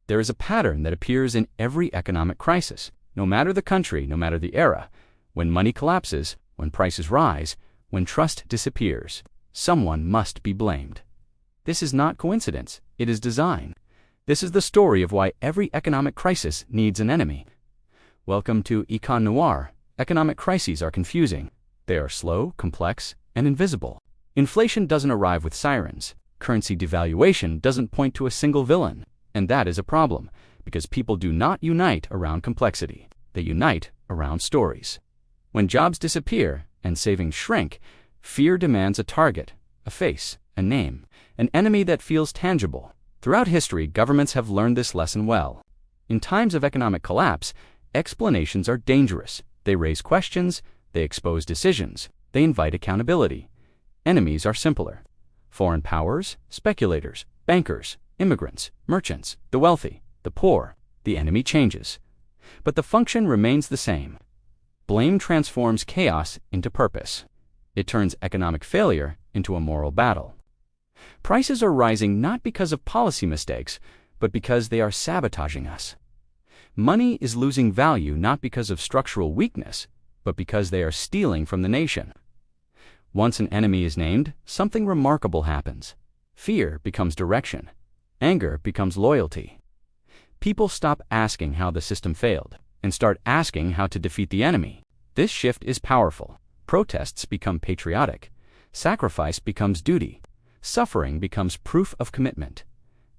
There is a pattern that appears in every economic crisis, no matter the country, no matter the era. When money collapses, when prices rise, when trust disappears, someone must be blamed. This is not coincidence, it is design. This is the story of why every economic crisis needs an enemy. Welcome to Econ Noir. Economic crises are confusing. They are slow, complex, and invisible. Inflation doesn't arrive with sirens. Currency devaluation doesn't point to a single villain. And that is a problem, because people do not unite around complexity. They unite around stories. When jobs disappear and savings shrink, fear demands a target, a face, a name, an enemy that feels tangible. Throughout history, governments have learned this lesson well. In times of economic collapse, explanations are dangerous. They raise questions, they expose decisions, they invite accountability. Enemies are simpler. Foreign powers, speculators, bankers, immigrants, merchants, the wealthy, the poor. The enemy changes. But the function remains the same. Blame transforms chaos into purpose. It turns economic failure into a moral battle. Prices are rising not because of policy mistakes, but because they are sabotaging us. Money is losing value not because of structural weakness, but because they are stealing from the nation. Once an enemy is named, something remarkable happens. Fear becomes direction. Anger becomes loyalty. People stop asking how the system failed and start asking how to defeat the enemy. This shift is powerful. Protests become patriotic. Sacrifice becomes duty. Suffering becomes proof of commitment.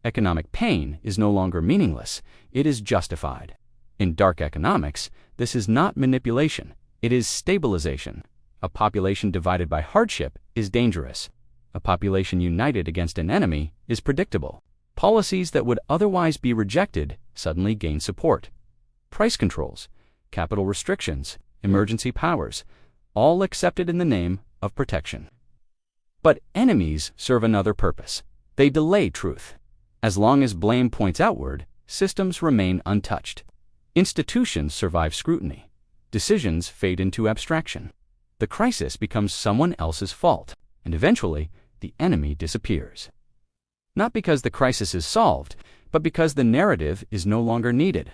Economic pain is no longer meaningless. It is justified. In dark economics, this is not manipulation. It is stabilization. A population divided by hardship is dangerous. A population united against an enemy is predictable. Policies that would otherwise be rejected suddenly gain support. Price controls, capital restrictions, emergency powers, all accepted in the name of protection. But enemies serve another purpose. They delay truth. As long as blame points outward, systems remain untouched. Institutions survive scrutiny. Decisions fade into abstraction. The crisis becomes someone else's fault, and eventually, the enemy disappears. Not because the crisis is solved, but because the narrative is no longer needed.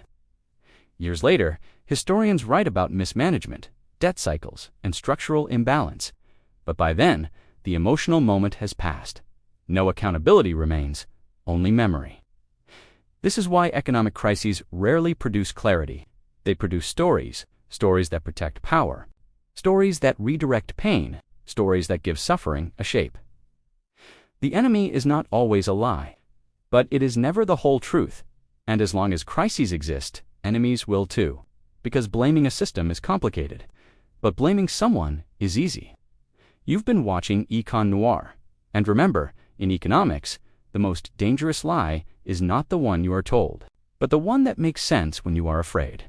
Years later, historians write about mismanagement, debt cycles, and structural imbalance. But by then, the emotional moment has passed. No accountability remains, only memory. This is why economic crises rarely produce clarity. They produce stories, stories that protect power, stories that redirect pain, stories that give suffering a shape. The enemy is not always a lie, but it is never the whole truth. And as long as crises exist, enemies will too. Because blaming a system is complicated, but blaming someone is easy. You've been watching Econ Noir. And remember, in economics, the most dangerous lie is not the one you are told, but the one that makes sense when you are afraid.